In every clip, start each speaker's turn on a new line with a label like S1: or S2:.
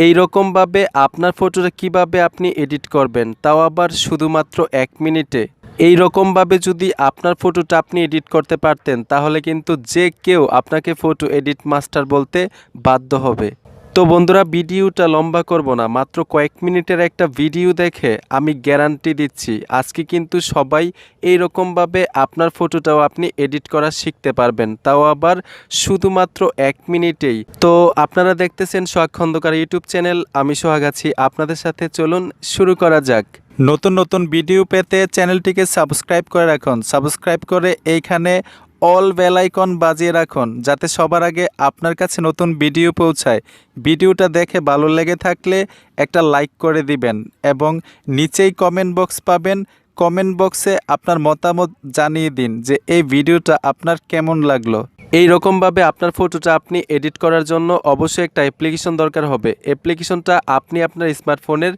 S1: এই রকমভাবে আপনার ফটোটা কিভাবে আপনি এডিট করবেন, তাও আবার শুধুমাত্র 1 মিনিটে। এই রকমভাবে যদি আপনার ফটোটা আপনি এডিট করতে পারতেন তাহলে কিন্তু যে কেউ আপনাকে ফটো এডিট মাস্টার বলতে বাধ্য হবে। তো বন্ধুরা, ভিডিওটা লম্বা করব না, মাত্র কয়েক মিনিটের একটা ভিডিও দেখে আমি গ্যারান্টি দিচ্ছি আজকে কিন্তু সবাই এই রকমভাবে আপনার ফটোটাও আপনি এডিট করা শিখতে পারবেন, তাও আবার শুধুমাত্র 1 মিনিটেই। তো আপনারা দেখতেছেন সোহাগ খন্দকার ইউটিউব চ্যানেল, আমি সোহাগ আছি আপনাদের সাথে। চলুন শুরু করা যাক। নতুন নতুন ভিডিও পেতে চ্যানেলটিকে সাবস্ক্রাইব করে রাখুন, সাবস্ক্রাইব করে এইখানে অল বেল আইকন বাজিয়ে রাখুন যাতে সবার আগে আপনার কাছে নতুন ভিডিও পৌঁছায়। ভিডিওটা দেখে ভালো লেগে থাকলে একটা লাইক করে দিবেন এবং নিচেই কমেন্ট বক্স পাবেন। কমেন্ট বক্সে আপনার মতামত জানিয়ে দিন যে এই ভিডিওটা আপনার কেমন লাগলো। এই রকমভাবে আপনার ফটোটা আপনি এডিট করার জন্য অবশ্যই একটা অ্যাপ্লিকেশন দরকার হবে। অ্যাপ্লিকেশনটা আপনি আপনার স্মার্টফোনের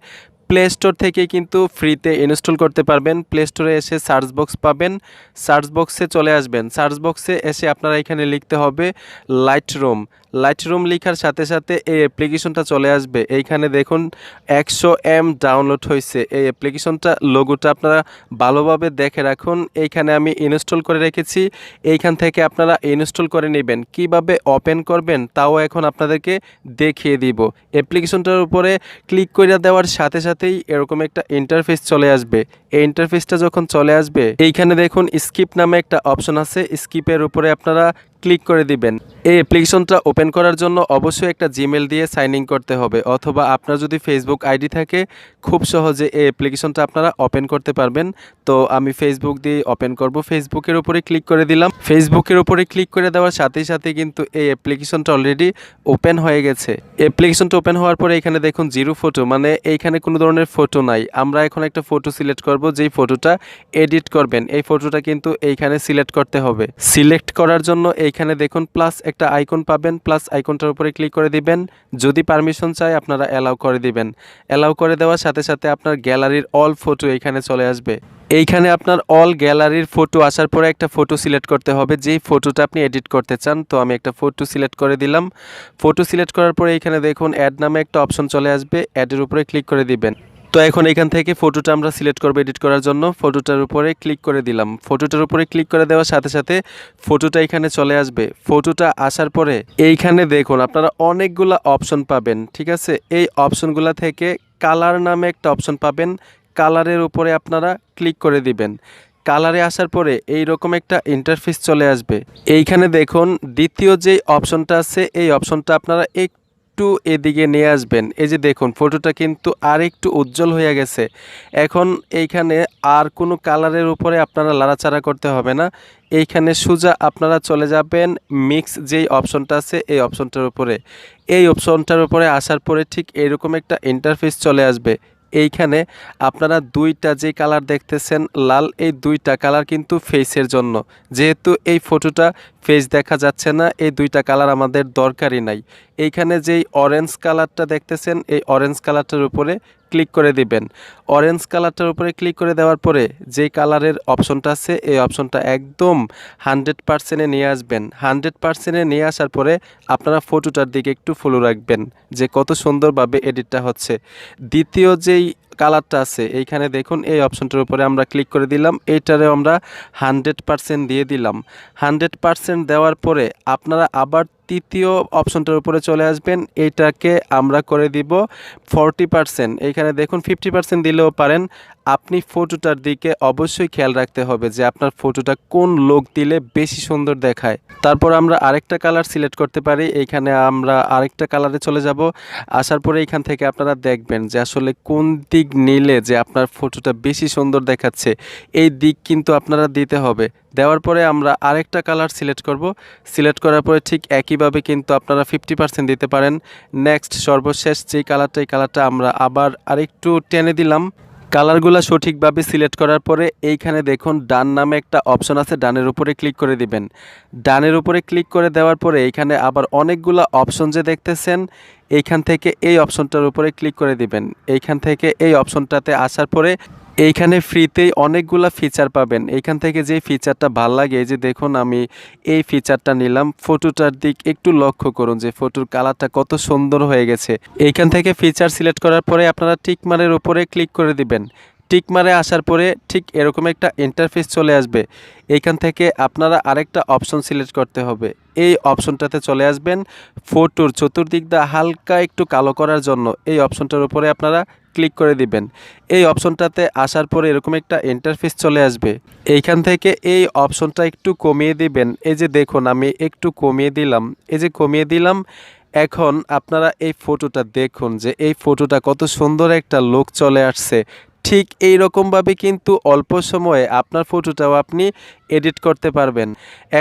S1: প্লে স্টোর থেকে কিন্তু ফ্রিতে ইনস্টল করতে পারবেন। প্লে স্টোরে এসে সার্চ বক্স পাবেন, সার্চ বক্সে চলে আসবেন। সার্চ বক্সে এসে আপনারা এখানে লিখতে হবে লাইটরুম। লাইটরুম লেখার সাথে সাথে এই অ্যাপ্লিকেশনটা চলে আসবে। এইখানে দেখুন 100 MB ডাউনলোড হয়েছে এই অ্যাপ্লিকেশনটা। লোগোটা আপনারা ভালোভাবে দেখে রাখুন, এইখানে আমি ইনস্টল করে রেখেছি। এইখান থেকে আপনারা ইনস্টল করে নেবেন। কিভাবে ওপেন করবেন তাও এখন আপনাদেরকে দেখিয়ে দিব। অ্যাপ্লিকেশনটার উপরে ক্লিক করে দেওয়ার সাথে সাথেই এরকম একটা ইন্টারফেস চলে আসবে। এই ইন্টারফেসটা যখন চলে আসবে এইখানে দেখুন স্কিপ নামে একটা অপশন আছে, স্কিপের উপরে আপনারা ক্লিক করে দিবেন। এই অ্যাপ্লিকেশনটা ওপেন করার জন্য অবশ্যই একটা জিমেল দিয়ে সাইন ইন করতে হবে, অথবা আপনার যদি ফেসবুক আইডি থাকে খুব সহজে এই অ্যাপ্লিকেশনটা আপনারা ওপেন করতে পারবেন। তো আমি ফেসবুক দিয়ে ওপেন করব। ফেসবুকের উপরে ক্লিক করে দিলাম। ফেসবুকের উপরে ক্লিক করে দেওয়ার সাথে সাথে কিন্তু এই অ্যাপ্লিকেশনটা অলরেডি ওপেন হয়ে গেছে। অ্যাপ্লিকেশনটা ওপেন হওয়ার পরে এখানে দেখুন জিরো ফটো, মানে এইখানে কোনো ধরনের ফটো নাই। আমরা এখন একটা ফটো সিলেক্ট করব, যেই ফটোটা এডিট করবেন এই ফটোটা কিন্তু এইখানে সিলেক্ট করতে হবে। সিলেক্ট করার জন্য এইখানে দেখুন প্লাস একটা আইকন পাবেন, প্লাস আইকনটার উপরে ক্লিক করে দিবেন। যদি পারমিশন চাই আপনারা অ্যালাউ করে দিবেন। অ্যালাউ করে দেওয়ার সাথে সাথে আপনার গ্যালারির অল ফটো এইখানে চলে আসবে। এইখানে আপনার অল গ্যালারির ফটো আসার পরে একটা ফটো সিলেক্ট করতে হবে, যেই ফটোটা আপনি এডিট করতে চান। তো আমি একটা ফটো সিলেক্ট করে দিলাম। ফটো সিলেক্ট করার পরে এইখানে দেখুন অ্যাড নামে একটা অপশন চলে আসবে, অ্যাডের উপরে ক্লিক করে দিবেন। তো এখন এখান থেকে ফটোটা আমরা সিলেক্ট করব এডিট করার জন্য। ফটোটার উপরে ক্লিক করে দিলাম। ফটোটার উপরে ক্লিক করে দেওয়ার সাথে সাথে ফটোটা এখানে চলে আসবে। ফটোটা আসার পরে এইখানে দেখুন আপনারা অনেকগুলা অপশন পাবেন, ঠিক আছে। এই অপশনগুলা থেকে কালার নামে একটা অপশন পাবেন, কালারের উপরে আপনারা ক্লিক করে দিবেন। কালারে আসার পরে এই রকম একটা ইন্টারফেস চলে আসবে। এইখানে দেখুন দ্বিতীয় যে অপশনটা আছে এই অপশনটা আপনারা একটু এদিকে নিয়ে আসবেন। এই যে দেখুন ফটোটা কিন্তু আর একটু উজ্জ্বল হয়ে গেছে। এখন এইখানে আর কোনো কালারের উপরে আপনারা লাড়াচাড়া করতে হবে না। এইখানে সোজা আপনারা চলে যাবেন মিক্স যেই অপশনটা আছে এই অপশনটার উপরে। এই অপশনটার উপরে আসার পরে ঠিক এরকম একটা ইন্টারফেস চলে আসবে। এইখানে আপনারা দুইটা যে কালার দেখতেছেন লাল, এই দুইটা কালার কিন্তু ফেসের জন্য। যেহেতু এই ফটোটা ফেস দেখা যাচ্ছে না, এই দুইটা কালার আমাদের দরকারই নাই। এইখানে যেই অরেঞ্জ কালারটা দেখতেছেন এই অরেঞ্জ কালারটার উপরে ক্লিক করে দিবেন। অরেঞ্জ কালারটার উপরে ক্লিক করে দেওয়ার পরে যেই কালারের অপশনটা আছে এই অপশনটা একদম 100%-এ নিয়ে আসবেন। 100%-এ নিয়ে আসার পরে আপনারা ফটোটার দিকে একটু ফলো রাখবেন যে কত সুন্দরভাবে এডিটটা হচ্ছে। দ্বিতীয় যেই কালারটা আছে এইখানে দেখুন এই অপশনটার উপরে আমরা ক্লিক করে দিলাম। এইটারে আমরা 100% দিয়ে দিলাম। 100% দেওয়ার পরে আপনারা আবার তৃতীয় অপশনটার উপরে চলে আসবেন। এইটাকে আমরা করে দিব 40%। এইখানে দেখুন 50% দিলেও পারেন। আপনি ফটোটার দিকে অবশ্যই খেয়াল রাখতে হবে যে আপনার ফটোটা কোন লোক দিলে বেশি সুন্দর দেখায়। তারপর আমরা আরেকটা কালার সিলেক্ট করতে পারি। এইখানে আমরা আরেকটা কালারে চলে যাব। আসার পরে এইখান থেকে আপনারা দেখবেন যে আসলে কোন দিক নিলে যে আপনার ফটোটা বেশি সুন্দর দেখাচ্ছে, এই দিক কিন্তু আপনারা দিতে হবে। দেওয়ার পরে আমরা আরেকটা কালার সিলেক্ট করব। সিলেক্ট করার পরে ঠিক একইভাবে কিন্তু আপনারা 50% দিতে পারেন। নেক্সট সর্বশেষ যেই কালারটা এই কালারটা আমরা আবার আরেকটু টেনে দিলাম। কালারগুলো সঠিকভাবে সিলেক্ট করার পরে এইখানে দেখুন ডান নামে একটা অপশন আছে, ডানের উপরে ক্লিক করে দিবেন। ডানের উপরে ক্লিক করে দেওয়ার পরে এইখানে আবার অনেকগুলো অপশন যে দেখতেছেন এইখান থেকে এই অপশনটার উপরে ক্লিক করে দিবেন। এইখান থেকে এই অপশনটাতে আসার পরে এইখানে ফ্রিতেই অনেকগুলা ফিচার পাবেন। এইখান থেকে যে ফিচারটা ভাল লাগে, এই যে দেখুন আমি এই ফিচারটা নিলাম। ফটোটার দিক একটু লক্ষ্য করুন যে ফটোর কালারটা কত সুন্দর হয়ে গেছে। এইখান থেকে ফিচার সিলেক্ট করার পরে আপনারা টিক মারের উপরে ক্লিক করে দিবেন। টিক মারে আসার পরে ঠিক এরকম একটা ইন্টারফেস চলে আসবে। এইখান থেকে আপনারা আরেকটা অপশন সিলেক্ট করতে হবে। এই অপশনটাতে চলে আসবেন, ফটোর চতুর্দিক দিয়ে হালকা একটু কালো করার জন্য এই অপশনটার উপরে আপনারা ক্লিক করে দিবেন। এই অপশনটাতে আসার পরে এরকম একটা ইন্টারফেস চলে আসবে। এইখান থেকে এই অপশনটা একটু কমিয়ে দিবেন। এই যে দেখুন আমি একটু কমিয়ে দিলাম, এই যে কমিয়ে দিলাম। এখন আপনারা এই ফটোটা দেখুন যে এই ফটোটা কত সুন্দর একটা লুক চলে আসছে। ঠিক এই রকমভাবে কিন্তু অল্প সময়ে আপনার ফটোটাও আপনি এডিট করতে পারবেন।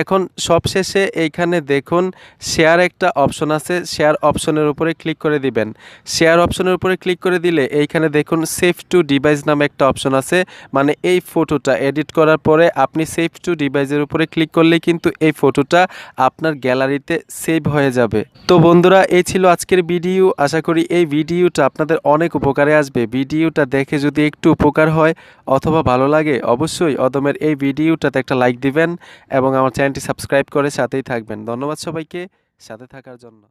S1: এখন সবশেষে এইখানে দেখুন শেয়ার একটা অপশন আছে, শেয়ার অপশনের উপরে ক্লিক করে দিবেন। শেয়ার অপশনের উপরে ক্লিক করে দিলে এইখানে দেখুন সেভ টু ডিভাইস নামে একটা অপশন আছে, মানে এই ফটোটা এডিট করার পরে আপনি সেভ টু ডিভাইসের উপরে ক্লিক করলেই কিন্তু এই ফটোটা আপনার গ্যালারিতে সেভ হয়ে যাবে। তো বন্ধুরা, এই ছিল আজকের ভিডিও। আশা করি এই ভিডিওটা আপনাদের অনেক উপকারে আসবে। ভিডিওটা দেখে যদি একটু উপকার হয় অথবা ভালো লাগে, অবশ্যই অদমের এই ভিডিওটাতে একটা লাইক দিবেন এবং আমার চ্যানেলটি সাবস্ক্রাইব করে সাথেই থাকবেন। ধন্যবাদ সবাইকে সাথে থাকার জন্য।